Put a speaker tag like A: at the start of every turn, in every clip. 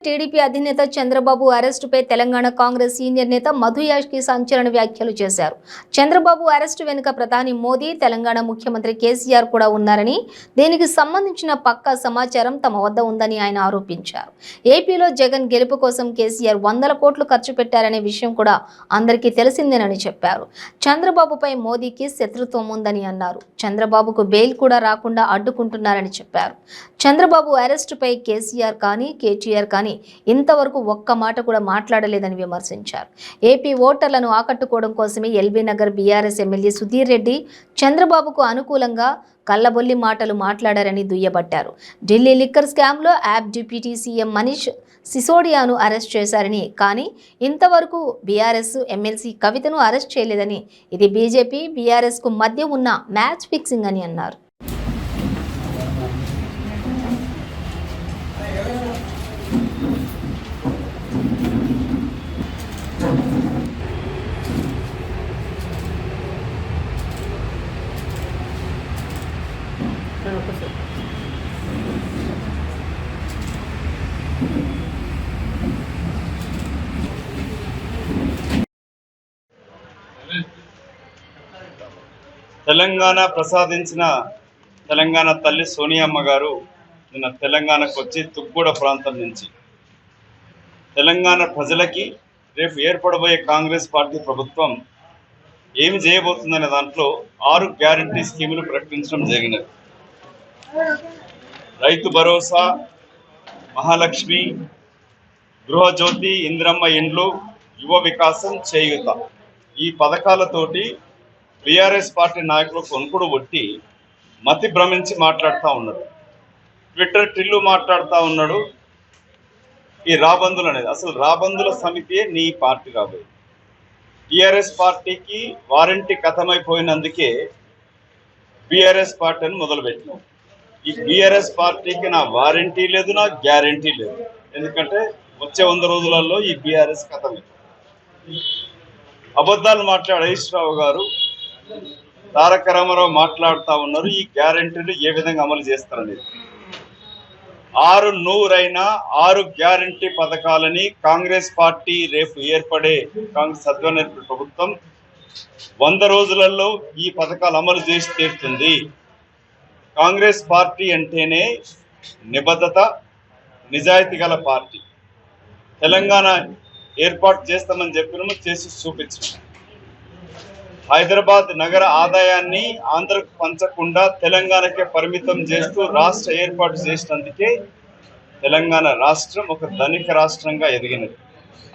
A: TDP అధినేత Chandrababu అరెస్టుపై Telangana Congress senior నేత మధు యాష్కి సంచలన వ్యాఖ్యలు చేశారు. చంద్రబాబు అరెస్టు వెనుక ప్రధాని మోదీ, తెలంగాణ ముఖ్యమంత్రి కేసీఆర్ కూడా ఉన్నారని, దీనికి సంబంధించిన పక్కా సమాచారం తమ వద్ద ఉందని ఆయన ఆరోపించారు. ఏపీలో జగన్ గెలుపు కోసం కేసీఆర్ 100 కోట్లు ఖర్చు పెట్టారనే విషయం కూడా అందరికీ తెలిసిందేనని చెప్పారు. చంద్రబాబుపై మోదీకి శత్రుత్వం ఉందని అన్నారు. చంద్రబాబుకు బెయిల్ కూడా రాకుండా అడ్డుకుంటున్నారని చెప్పారు. చంద్రబాబు అరెస్టుపై కేసీఆర్ కానీ కేటీఆర్ కానీ ఇంతవరకు ఒక్క మాట కూడా మాట్లాడలేదని విమర్శించారు. ఏపీ ఓటర్లను ఆకట్టుకోవడం కోసమే LB Nagar BRS MLA Sudheer Reddy చంద్రబాబుకు అనుకూలంగా కల్లబొల్లి మాటలు మాట్లాడారని దుయ్యబట్టారు. ఢిల్లీ లిక్కర్ స్కామ్లో యాప్ డిప్యూటీ సీఎం మనీష్ సిసోడియాను అరెస్ట్ చేశారని, కానీ ఇంతవరకు బీఆర్ఎస్ ఎమ్మెల్సీ కవితను అరెస్ట్ చేయలేదని, ఇది బీజేపీ బీఆర్ఎస్కు మధ్య ఉన్న మ్యాచ్ ఫిక్సింగ్ అని అన్నారు.
B: తెలంగాణ ప్రసాదించిన తెలంగాణ తల్లి సోనియమ్మ గారు నిన్న తెలంగాణకు వచ్చి తుగ్గూడ ప్రాంతం నుంచి తెలంగాణ ప్రజలకి రేపు ఏర్పడబోయే కాంగ్రెస్ పార్టీ ప్రభుత్వం ఏమి చేయబోతుందనే దాంట్లో 6 గ్యారంటీ స్కీములు ప్రకటించడం జరిగినది. రైతు భరోసా, మహాలక్ష్మి, గృహజ్యోతి, ఇంద్రమ్మ ఇండ్లు, యువ వికాసం, చేయూత ఈ పథకాలతోటి బీఆర్ఎస్ పార్టీ నాయకులు కొనుక్కుడు కొట్టి మతి భ్రమించి మాట్లాడుతూ ఉన్నాడు. ట్విట్టర్ టిల్లు మాట్లాడుతూ ఉన్నాడు. ఈ రాబందులు అనేది అసలు రాబందుల సమితియే నీ పార్టీ కాబోయే. టీఆర్ఎస్ పార్టీకి వారంటీ కథమైపోయినందుకే బీఆర్ఎస్ పార్టీ అని మొదలుపెట్టినాం. ఈ బీఆర్ఎస్ పార్టీకి నా వారంటీ లేదు, నా గ్యారంటీ లేదు. ఎందుకంటే వచ్చే 100 రోజులలో ఈ బీఆర్ఎస్ కథమే. అబద్ధాలు మాట్లాడే హరీష్ రావు గారు, తారక రామారావు మాట్లాడుతూ ఉన్నారు. ఈ గ్యారంటీలు ఏ విధంగా అమలు చేస్తారనేది 6 గ్యారంటీ పథకాలని కాంగ్రెస్ పార్టీ రేపు ఏర్పడే కాంగ్రెస్ సద్వన ప్రభుత్వం 100 రోజులలో ఈ పథకాలు అమలు చేసి తీరుతుంది. కాంగ్రెస్ పార్టీ అంటేనే నిబద్ధత, నిజాయితీ గల పార్టీ. తెలంగాణ ఏర్పాటు చేస్తామని చెప్పినాము, చేసి చూపించాము. హైదరాబాద్ నగర ఆదాయాన్ని ఆంధ్రకు పంచకుండా తెలంగాణకే పరిమితం చేస్తూ రాష్ట్ర ఏర్పాటు చేసినందుకే తెలంగాణ రాష్ట్రం ఒక ధనిక రాష్ట్రంగా ఎదిగినది.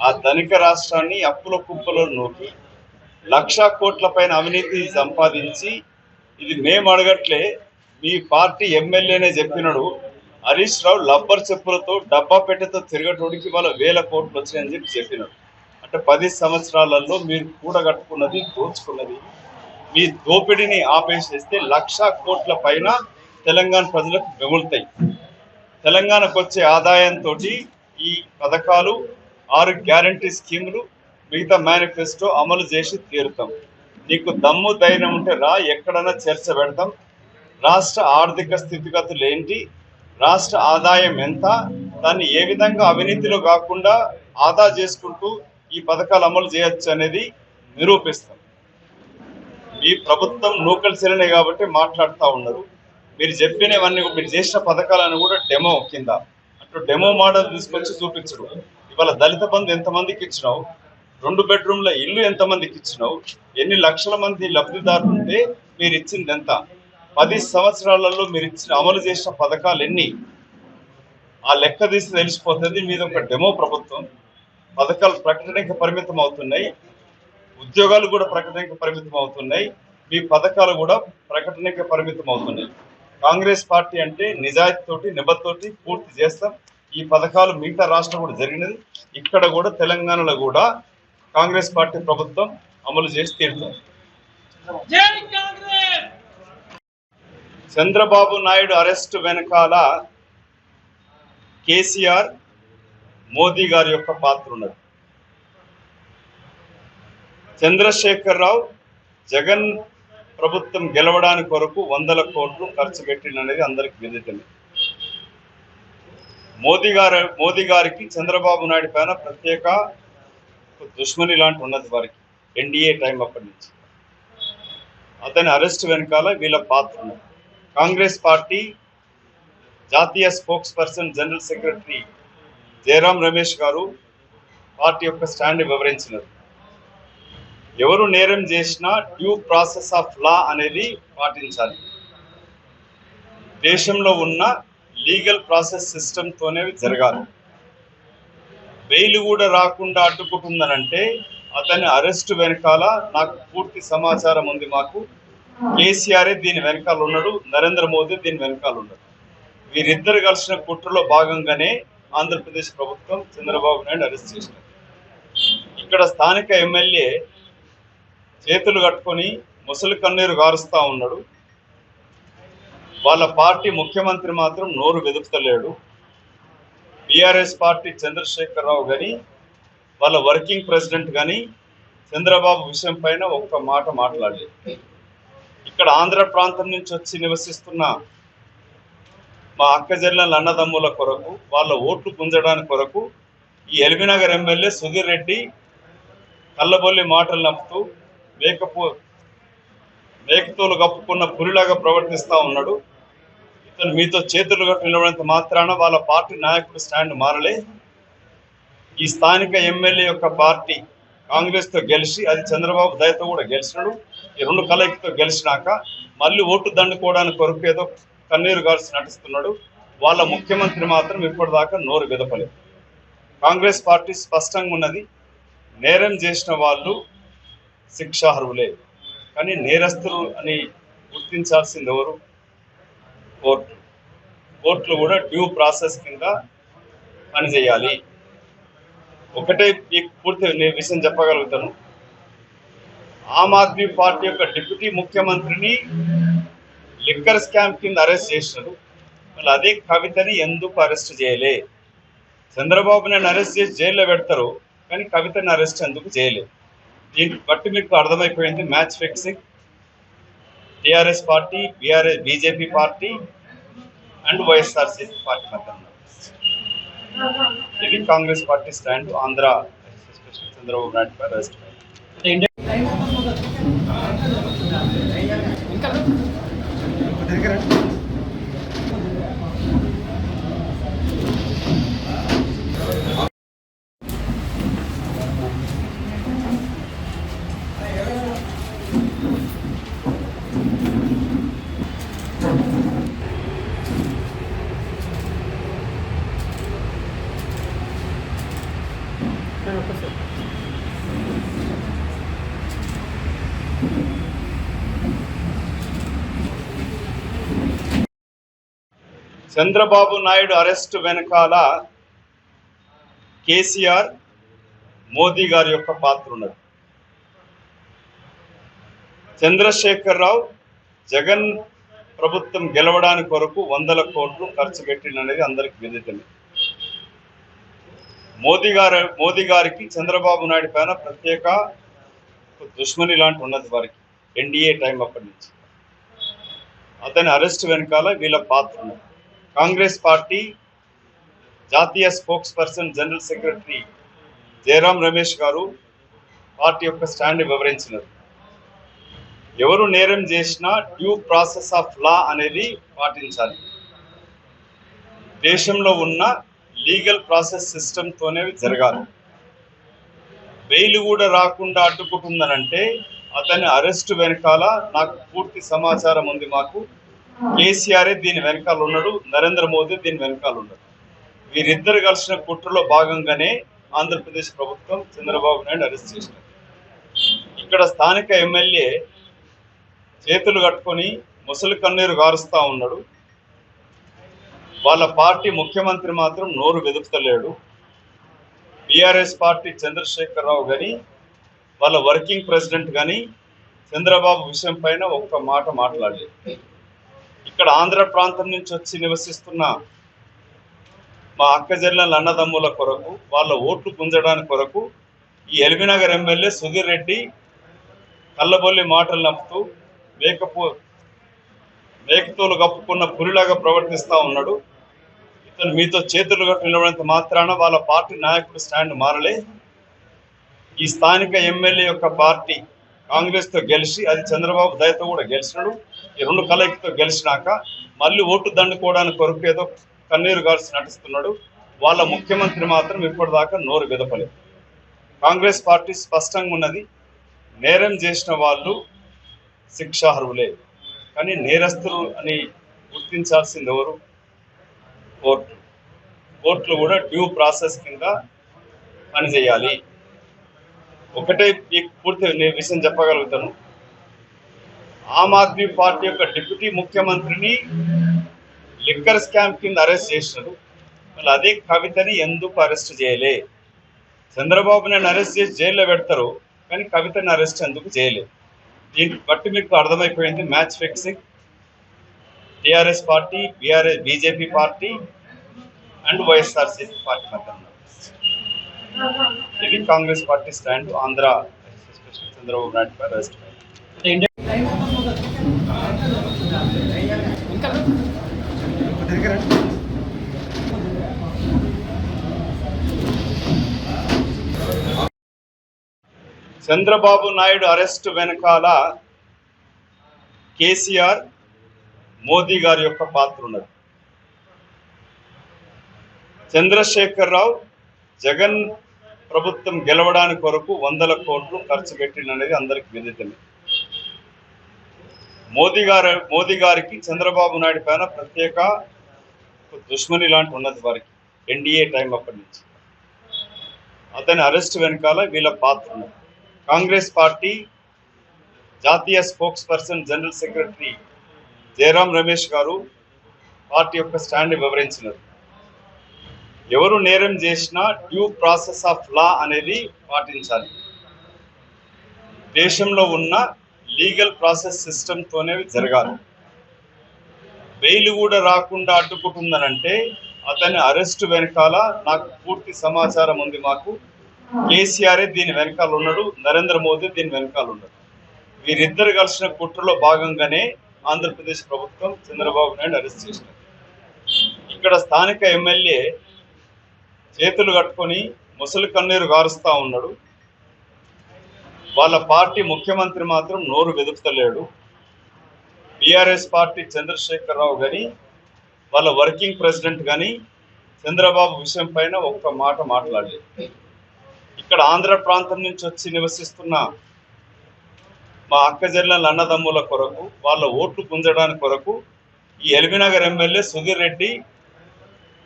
B: ఆ ధనిక రాష్ట్రాన్ని అప్పుల కుప్పలో నూకి 1,00,000 కోట్ల పైన అవినీతి సంపాదించి, ఇది మేము అడగట్లే, మీ పార్టీ ఎమ్మెల్యేనే చెప్పినాడు, హరీష్ రావు లబ్బర్ చెప్పులతో డబ్బా పెట్టెతో తిరగటోడికి వాళ్ళ 1,000 కోట్లు వచ్చాయని చెప్పినాడు. అంటే 10 సంవత్సరాలలో మీరు కూడగట్టుకున్నది, దోచుకున్నది, మీ దోపిడీని ఆపేసేస్తే 1,00,000 కోట్ల పైన తెలంగాణ ప్రజలకు మిగులుతాయి. తెలంగాణకు వచ్చే ఆదాయంతో ఈ పథకాలు 6 గ్యారంటీ స్కీములు, మిగతా మేనిఫెస్టో అమలు చేసి తీరుతాం. నీకు దమ్ము ధైర్యం ఉంటే రా, ఎక్కడైనా చర్చ పెడతాం. రాష్ట్ర ఆర్థిక స్థితిగతులు ఏంటి, రాష్ట్ర ఆదాయం ఎంత, దాన్ని ఏ విధంగా అవినీతిలో కాకుండా ఆదా చేసుకుంటూ ఈ పథకాలు అమలు చేయొచ్చు అనేది నిరూపిస్తాం. ఈ ప్రభుత్వం నూకలు చెల్లినాయి కాబట్టి మాట్లాడుతూ ఉన్నారు. మీరు చెప్పినవన్నీ, మీరు చేసిన పథకాలను కూడా డెమో కింద అటు డెమో మోడల్ తీసుకొచ్చి చూపించడు. ఇవాళ దళిత బంధు ఎంతమందికి ఇచ్చినావు, 2 బెడ్రూమ్ల ఇల్లు ఎంతమందికి ఇచ్చినావు, ఎన్ని లక్షల మంది లబ్ధిదారులు ఉంటే మీరు ఇచ్చింది ఎంత, 10 సంవత్సరాలలో మీరు ఇచ్చిన అమలు చేసిన పథకాలు ఎన్ని, ఆ లెక్క తీసి తెలిసిపోతుంది. మీద ఒక డెమో ప్రభుత్వం. పథకాలు ప్రకటనకి పరిమితం అవుతున్నాయి, ఉద్యోగాలు కూడా ప్రకటనకి పరిమితం అవుతున్నాయి, మీ పథకాలు కూడా ప్రకటనకి పరిమితం అవుతున్నాయి. కాంగ్రెస్ పార్టీ అంటే నిజాయితీతోటి, నిబద్ధతోటి పూర్తి చేస్తాం. ఈ పథకాలు మిగతా రాష్ట్రం కూడా జరిగినది, ఇక్కడ కూడా తెలంగాణలో కూడా కాంగ్రెస్ పార్టీ ప్రభుత్వం అమలు చేసి తీరుతాం. చంద్రబాబు నాయుడు అరెస్టు వెనకాల కేసీఆర్, మోదీ గారి యొక్క పాత్ర ఉన్నది. చంద్రశేఖర్ రావు జగన్ ప్రభుత్వం గెలవడానికి కొరకు 100 కోట్లు ఖర్చు పెట్టిందనేది అందరికి విదితమే. మోదీ గారికి చంద్రబాబు నాయుడు పైన ప్రత్యేక దుష్మని లాంటి ఉన్నది వారికి. ఎన్డీఏ టైం అప్పటి నుంచి అతని అరెస్ట్ వెనకాల వీళ్ళ పాత్ర ఉన్నది. కాంగ్రెస్ పార్టీ జాతీయ spokes person general secretary Jayaram Ramesh గారు పార్టీ యొక్క స్టాండ్ వివరించినారు. ఎవరు నేరం చేసినా డ్యూ ప్రాసెస్ ఆఫ్ లా అనేది పాటించాలి. దేశంలో ఉన్న లీగల్ ప్రాసెస్ సిస్టంతోనే జరగాలి. బెయిల్ కూడా రాకుండా అడ్డుకుంటుందనంటే అతని అరెస్ట్ వెనకాల నాకు పూర్తి సమాచారం ఉంది. మాకు కేసీఆర్ దీని వెనకాల ఉన్నాడు, నరేంద్ర మోదీ దీని వెనకాల ఉన్నాడు. వీరిద్దరు కలిసిన కుట్రలో భాగంగానే ఆంధ్రప్రదేశ్ ప్రభుత్వం చంద్రబాబు నాయుడు అరెస్ట్ చేసినారు. ఇక్కడ స్థానిక ఎమ్మెల్యే చేతులు కట్టుకొని ముసలి కన్నీరు గారుస్తూ ఉన్నాడు. వాళ్ళ పార్టీ ముఖ్యమంత్రి మాత్రం నోరు వెదుపుతలేడు. బీఆర్ఎస్ పార్టీ చంద్రశేఖరరావు కానీ వాళ్ళ వర్కింగ్ ప్రెసిడెంట్ కానీ చంద్రబాబు విషయం పైన ఒక్క మాట మాట్లాడలేదు. ఇక్కడ ఆంధ్ర ప్రాంతం నుంచి వచ్చి నివసిస్తున్న మా అక్కజెల్లెల అన్నదమ్ముల కొరకు, వాళ్ళ ఓట్లు గుంజడానికి కొరకు ఈ ఎల్బీనగర్ ఎమ్మెల్యే సుధీర్ రెడ్డి కళ్ళబొల్లి మాటలు నమ్ముతూ మేకతోలు కప్పుకున్న పులిలాగా ప్రవర్తిస్తూ ఉన్నాడు. ఇతను మీతో చేతులు కట్టు నిలబడినంత మాత్రాన వాళ్ళ పార్టీ నాయకుడు స్టాండ్ మారలే. ఈ స్థానిక ఎమ్మెల్యే యొక్క పార్టీ కాంగ్రెస్తో గెలిచి, అది చంద్రబాబు దయతో కూడా గెలిచినాడు. ఈ రెండు కలయికతో గెలిచినాక మళ్ళీ ఓటు దండుకోవడానికి కొరకు ఏదో కన్నీరు గార్చి నటిస్తున్నాడు. వాళ్ళ ముఖ్యమంత్రి మాత్రం ఇప్పటిదాకా నోరు విదపలేదు. కాంగ్రెస్ పార్టీ స్పష్టంగా ఉన్నది, నేరం చేసిన వాళ్ళు శిక్షార్హులే. కానీ నేరస్తులు అని గుర్తించాల్సింది ఎవరు? కోర్టులు కూడా డ్యూ ప్రాసెస్ కింద పనిచేయాలి. ఒకటే మీకు పూర్తి విషయం చెప్పగలుగుతాను. ఆమ్ ఆద్మీ పార్టీ యొక్క డిప్యూటీ ముఖ్యమంత్రిని లిక్కర్ స్కామ్ కింద అరెస్ట్ చేసినారు. మళ్ళీ అదే కవితని ఎందుకు అరెస్ట్ చేయలే? చంద్రబాబు నాయుడు అరెస్ట్ చేసి జైల్లో పెడతారు, కానీ కవితని అరెస్ట్ ఎందుకు చేయలేదు? దీన్ని బట్టి మీకు అర్థమైపోయింది match fixing TRS party, BJP party and YSRCP party మధ్య. ఇది కాంగ్రెస్ పార్టీ స్టాండ్ ఆంధ్ర చంద్రబాబు నాయుడు పై అరెస్ట్. చంద్రబాబు నాయుడు అరెస్ట్ వెనకాల కేసీఆర్, మోదీ గారి యొక్క పాత్ర ఉన్నది. చంద్రశేఖరరావు జగన్ ప్రభుత్వం గెలవడానికి కొరకు 100 కోట్లు ఖర్చు పెట్టిననేది అందరికి విదితమే. మోదీ గారికి చంద్రబాబు నాయుడు పైన ప్రత్యేక దుష్మని లాంటి ఉన్నది వారికి. ఎన్డీఏ టైం అప్పటి నుంచి అతని అరెస్ట్ వెనకాల వీళ్ళ పాత్ర ఉన్నది. కాంగ్రెస్ పార్టీ జాతీయ spokes person general secretary Jayaram Ramesh గారు పార్టీ యొక్క స్టాండ్ వివరించినారు. ఎవరు నేరం చేసినా డ్యూ ప్రాసెస్ ఆఫ్ లా అనేది పాటించాలి. దేశంలో ఉన్న లీగల్ ప్రాసెస్ సిస్టంతోనే జరగాలి. బెయిల్ కూడా రాకుండా అడ్డుకుంటుందనంటే అతని అరెస్ట్ వెనకాల నాకు పూర్తి సమాచారం ఉంది. మాకు కేసీఆర్ దీని వెనకాల ఉన్నాడు, నరేంద్ర మోదీ దీని వెనకాల ఉన్నాడు. వీరిద్దరు కలిసిన కుట్రలో భాగంగానే ఆంధ్రప్రదేశ్ ప్రభుత్వం చంద్రబాబు నాయుడు అరెస్ట్ చేసినారు. ఇక్కడ స్థానిక ఎమ్మెల్యే చేతులు కట్టుకొని ముసలి కన్నీరు గారుస్తూ ఉన్నాడు. వాళ్ళ పార్టీ ముఖ్యమంత్రి మాత్రం నోరు వెదుపుతలేడు. బీఆర్ఎస్ పార్టీ చంద్రశేఖరరావు కానీ వాళ్ళ వర్కింగ్ ప్రెసిడెంట్ కానీ చంద్రబాబు విషయం పైన ఒక్క మాట మాట్లాడలేదు. ఇక్కడ ఆంధ్ర ప్రాంతం నుంచి వచ్చి నివసిస్తున్న మా అక్కజెల్లెల అన్నదమ్ముల కొరకు, వాళ్ళ ఓట్లు గుంజడానికి కొరకు ఈ ఎల్బీనగర్ ఎమ్మెల్యే సుధీర్ రెడ్డి కళ్ళబొల్లి మాటలు నమ్ముతూ మేకతోలు కప్పుకున్న పులిలాగా ప్రవర్తిస్తూ ఉన్నాడు. ఇతను మీతో చేతులు కట్టి నిలబడినంత మాత్రాన వాళ్ళ పార్టీ నాయకుడు స్టాండ్ మారలే. ఈ స్థానిక ఎమ్మెల్యే యొక్క పార్టీ కాంగ్రెస్ తో గెలిచి, అది చంద్రబాబు దయతో కూడా గెలిచినాడు. ఈ రెండు కలయికతో గెలిచినాక మళ్ళీ ఓటు దండుకోవడానికి కొరకు ఏదో కన్నీరు గార్చి నటిస్తున్నాడు. వాళ్ళ ముఖ్యమంత్రి మాత్రం ఇప్పటిదాకా నోరు విదపలేదు. కాంగ్రెస్ పార్టీ స్పష్టంగా ఉన్నది, నేరం చేసిన వాళ్ళు శిక్షార్హులే, కానీ నేరస్తులు అని గుర్తించాల్సింది ఎవరు? కోర్టులు కూడా డ్యూ ప్రాసెస్ కింద పనిచేయాలి. ఒకటే మీకు పూర్తి విషయం చెప్పగలుగుతాను. ఆమ్ ఆద్మీ పార్టీ యొక్క డిప్యూటీ ముఖ్యమంత్రిని లిక్కర్ స్కామ్ కింద అరెస్ట్ చేసినారు. మళ్ళీ అదే కవితని ఎందుకు అరెస్ట్ చేయలే? చంద్రబాబు నాయుడు అరెస్ట్ చేసి జైల్లో పెడతారు, కానీ కవితని అరెస్ట్ ఎందుకు చేయలేదు? దీన్ని బట్టి మీకు అర్థమైపోయింది match fixing TRS party, BJP party and YSRCP party మధ్య. ఇది కాంగ్రెస్ పార్టీ స్టాండ్ ఆంధ్ర చంద్రబాబు నాయుడు పై అరెస్ట్. చంద్రబాబు నాయుడు అరెస్ట్ వెనకాల కేసీఆర్, మోదీ గారి యొక్క పాత్ర ఉన్నది. చంద్రశేఖరరావు జగన్ ప్రభుత్వం గెలవడానికి కొరకు 100 కోట్లు ఖర్చు పెట్టిందనేది అందరికి విదితమే. మోదీ గారికి చంద్రబాబు నాయుడు పైన ప్రత్యేక దుష్మని లాంటి ఉన్నది వారికి, ఎన్డీఏ టైం అప్పటి నుంచి. అతని అరెస్ట్ వెనకాల వీళ్ళ పాత్ర ఉన్నది. కాంగ్రెస్ పార్టీ జాతీయ spokes person general secretary Jayaram Ramesh గారు పార్టీ యొక్క స్టాండ్ వివరించినారు. ఎవరు నేరం చేసినా డ్యూ ప్రాసెస్ ఆఫ్ లా అనేది పాటించాలి. దేశంలో ఉన్న లీగల్ ప్రాసెస్ సిస్టంతోనే జరగాలి. బెయిల్ కూడా రాకుండా అడ్డుకుంటుందనంటే అతని అరెస్ట్ వెనకాల నాకు పూర్తి సమాచారం ఉంది. మాకు కేసీఆరే దీని వెనకాల ఉన్నాడు, నరేంద్ర మోదీ దీని వెనకాల ఉన్నాడు. వీరిద్దరు కలిసిన కుట్రలో భాగంగానే ఆంధ్రప్రదేశ్ ప్రభుత్వం చంద్రబాబు నాయుడు అరెస్ట్ చేసినారు. ఇక్కడ స్థానిక ఎమ్మెల్యే చేతులు కట్టుకొని ముసలి కన్నీరు గారుస్తూ ఉన్నాడు. వాళ్ళ పార్టీ ముఖ్యమంత్రి మాత్రం నోరు వెదుపుతలేడు. బీఆర్ఎస్ పార్టీ చంద్రశేఖరరావు కానీ వాళ్ళ వర్కింగ్ ప్రెసిడెంట్ కానీ చంద్రబాబు విషయం పైన ఒక్క మాట మాట్లాడలేదు. ఇక్కడ ఆంధ్ర ప్రాంతం నుంచి వచ్చి నివసిస్తున్న మా అక్కజెల్లెల అన్నదమ్ముల కొరకు, వాళ్ళ ఓట్లు పుంజడానికి కొరకు ఈ ఎల్బీనగర్ ఎమ్మెల్యే సుధీర్ రెడ్డి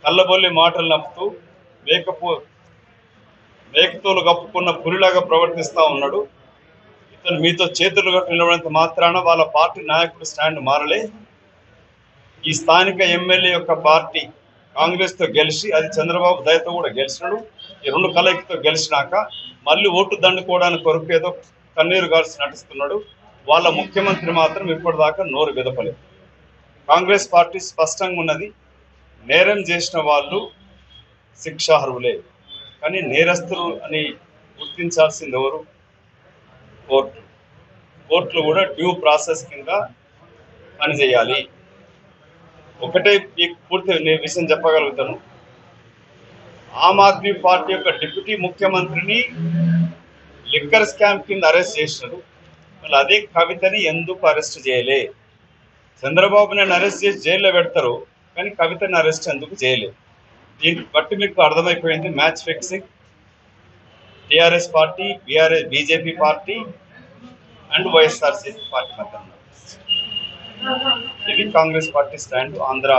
B: కళ్ళబొల్లి మాటలు నప్పుతూ మేకతోలు కప్పుకున్న పులిలాగా ప్రవర్తిస్తూ ఉన్నాడు. ఇతను మీతో చేతులు కట్టి నిలబడినంత మాత్రాన వాళ్ళ పార్టీ నాయకుడు స్టాండ్ మారలే. ఈ స్థానిక ఎమ్మెల్యే యొక్క పార్టీ కాంగ్రెస్ తో గెలిచి, అది చంద్రబాబు దయతో కూడా గెలిచినాడు. ఈ రెండు కలయికతో గెలిచినాక మళ్ళీ ఓటు దండుకోవడానికి కొరకు ఏదో కన్నీరు గార్చి నటిస్తున్నాడు. వాళ్ళ ముఖ్యమంత్రి మాత్రం ఇప్పటిదాకా నోరు విదపలేదు. కాంగ్రెస్ పార్టీ స్పష్టంగా ఉన్నది, నేరం చేసిన వాళ్ళు శిక్షార్హులే, కానీ నేరస్తులు అని గుర్తించాల్సింది ఎవరు? కోర్టులు కూడా డ్యూ ప్రాసెస్ కింద పనిచేయాలి. ఒకటే మీకు పూర్తి విషయం చెప్పగలుగుతాను. ఆమ్ ఆద్మీ పార్టీ యొక్క డిప్యూటీ ముఖ్యమంత్రిని లిక్కర్ స్కామ్ కింద అరెస్ట్ చేసినారు. మళ్ళీ అదే కవితని ఎందుకు అరెస్ట్ చేయలే? చంద్రబాబు నాయుడు అరెస్ట్ చేసి జైల్లో పెడతారు, కానీ కవితని అరెస్ట్ ఎందుకు చేయలేదు? దీన్ని బట్టి మీకు అర్థమైపోయింది match fixing TRS party, BJP party and YSRCP party మధ్య. ఇది కాంగ్రెస్ పార్టీ స్టాండ్ ఆంధ్ర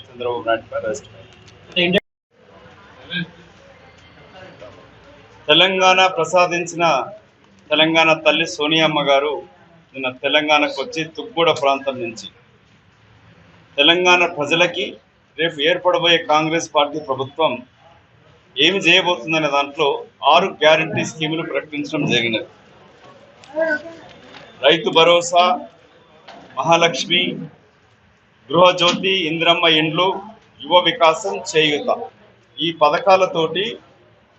B: చంద్రబాబు నాయుడు పై అరెస్ట్. తెలంగాణ ప్రసాదించిన తెలంగాణ తల్లి సోనియమ్మ గారు నిన్న తెలంగాణకు వచ్చి తుగ్గూడ ప్రాంతం నుంచి తెలంగాణ ప్రజలకి రేపు ఏర్పడబోయే కాంగ్రెస్ పార్టీ ప్రభుత్వం ఏమి చేయబోతుందనే దాంట్లో 6 గ్యారంటీ స్కీములు ప్రకటించడం జరిగినది. రైతు భరోసా, మహాలక్ష్మి, గృహజ్యోతి, ఇంద్రమ్మ ఇండ్లు, యువ వికాసం, చేయూత, ఈ పథకాలతోటి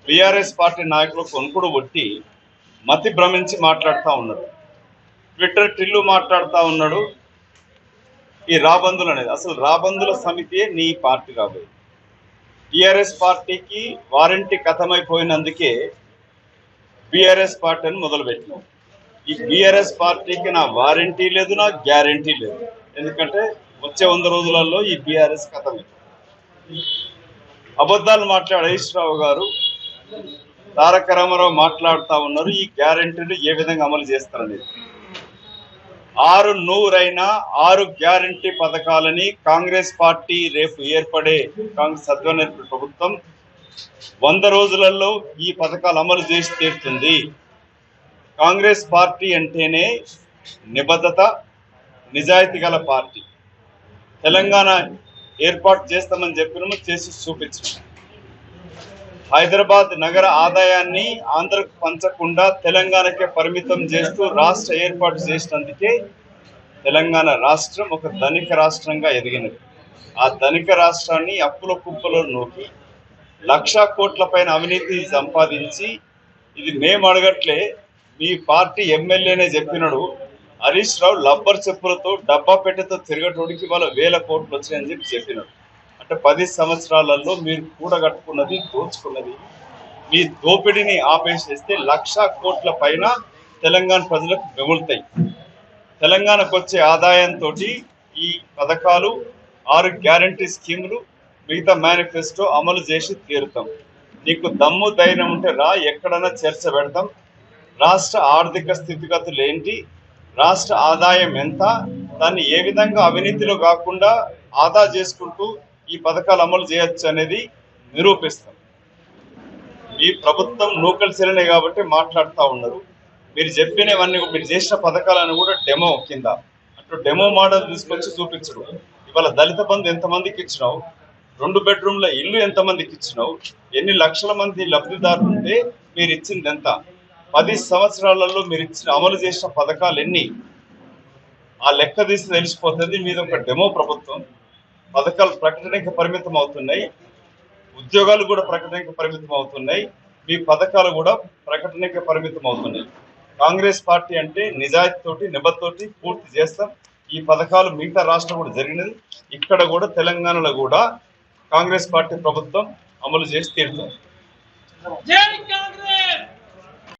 B: బీఆర్ఎస్ పార్టీ నాయకులు కొనుక్కుడు కొట్టి మతి భ్రమించి మాట్లాడుతూ ఉన్నాడు. ట్విట్టర్ టిల్లు మాట్లాడుతూ ఉన్నాడు. ఈ రాబందులు అనేది అసలు రాబందుల సమితి నీ పార్టీ రాబోయే టిఆర్ఎస్ పార్టీకి వారంటీ కథమైపోయినందుకే బిఆర్ఎస్ పార్టీ అని మొదలుపెట్టినాం. ఈ బిఆర్ఎస్ పార్టీకి నా వారంటీ లేదు, నా గ్యారంటీ లేదు. ఎందుకంటే వచ్చే 100 రోజులలో ఈ బిఆర్ఎస్ కథమే. అబద్ధాలు మాట్లాడే హరీష్ రావు గారు, తారక రామారావు మాట్లాడుతూ ఉన్నారు ఈ గ్యారంటీలు ఏ విధంగా అమలు చేస్తారనేది. 6 గ్యారంటీ పథకాలని కాంగ్రెస్ పార్టీ రేపు ఏర్పడే కాంగ్రెస్ సద్వన ప్రభుత్వం 100 రోజులలో ఈ పథకాలు అమలు చేసి తీరుతుంది. కాంగ్రెస్ పార్టీ అంటేనే నిబద్ధత, నిజాయితీ గల పార్టీ. తెలంగాణ ఏర్పాటు చేస్తామని చెప్పినాము, చేసి చూపించాము. హైదరాబాద్ నగర ఆదాయాన్ని ఆంధ్రకు పంచకుండా తెలంగాణకే పరిమితం చేస్తూ రాష్ట్ర ఏర్పాటు చేసినందుకే తెలంగాణ రాష్ట్రం ఒక ధనిక రాష్ట్రంగా ఎదిగినది. ఆ ధనిక రాష్ట్రాన్ని అప్పుల కుప్పలో నూకి 1,00,000 కోట్ల పైన అవినీతి సంపాదించి, ఇది మేము అడగట్లే, మీ పార్టీ ఎమ్మెల్యేనే చెప్పినాడు, హరీష్ రావు లబ్బర్ చెప్పులతో డబ్బా పెట్టెతో తిరగటోడికి వాళ్ళ 1,000 కోట్లు వచ్చాయని చెప్పినాడు. అంటే 10 సంవత్సరాలలో మీరు కూడగట్టుకున్నది, దోచుకున్నది, మీ దోపిడీని ఆపేసేస్తే 1,00,000 కోట్ల పైన తెలంగాణ ప్రజలకు మిగులుతాయి. తెలంగాణకు వచ్చే ఆదాయంతో ఈ పథకాలు, 6 గ్యారంటీ స్కీములు, మిగతా మేనిఫెస్టో అమలు చేసి తీరుతాం. నీకు దమ్ము ధైర్యం ఉంటే రా, ఎక్కడైనా చర్చ పెడతాం. రాష్ట్ర ఆర్థిక స్థితిగతులు ఏంటి, రాష్ట్ర ఆదాయం ఎంత, దాన్ని ఏ విధంగా అవినీతిలో కాకుండా ఆదా చేసుకుంటూ ఈ పథకాలు అమలు చేయొచ్చు అనేది నిరూపిస్తాం. ఈ ప్రభుత్వం నూకలు చెల్లనే కాబట్టి మాట్లాడుతూ ఉన్నారు. మీరు చెప్పినవన్నీ, మీరు చేసిన పథకాలను కూడా డెమో కింద అటు డెమో మోడల్ తీసుకొచ్చి చూపించడు. ఇవాళ దళిత బంధు ఎంతమందికి ఇచ్చినావు, 2 బెడ్రూమ్ల ఇల్లు ఎంతమందికి ఇచ్చినావు, ఎన్ని లక్షల మంది లబ్ధిదారులు ఉంటే మీరు ఇచ్చింది ఎంత, 10 సంవత్సరాలలో మీరు ఇచ్చిన అమలు చేసిన పథకాలు ఎన్ని, ఆ లెక్క తీసి తెలిసిపోతుంది. మీద ఒక డెమో ప్రభుత్వం. పథకాలు ప్రకటనకి పరిమితం అవుతున్నాయి, ఉద్యోగాలు కూడా ప్రకటనకి పరిమితం అవుతున్నాయి, మీ పథకాలు కూడా ప్రకటనకి పరిమితం అవుతున్నాయి. కాంగ్రెస్ పార్టీ అంటే నిజాయితీతోటి, నిబద్ధతోటి పూర్తి చేస్తాం. ఈ పథకాలు మిగతా రాష్ట్రం కూడా జరిగినది, ఇక్కడ కూడా తెలంగాణలో కూడా కాంగ్రెస్ పార్టీ ప్రభుత్వం అమలు చేసి తీరుతాం.
C: జై కాంగ్రెస్!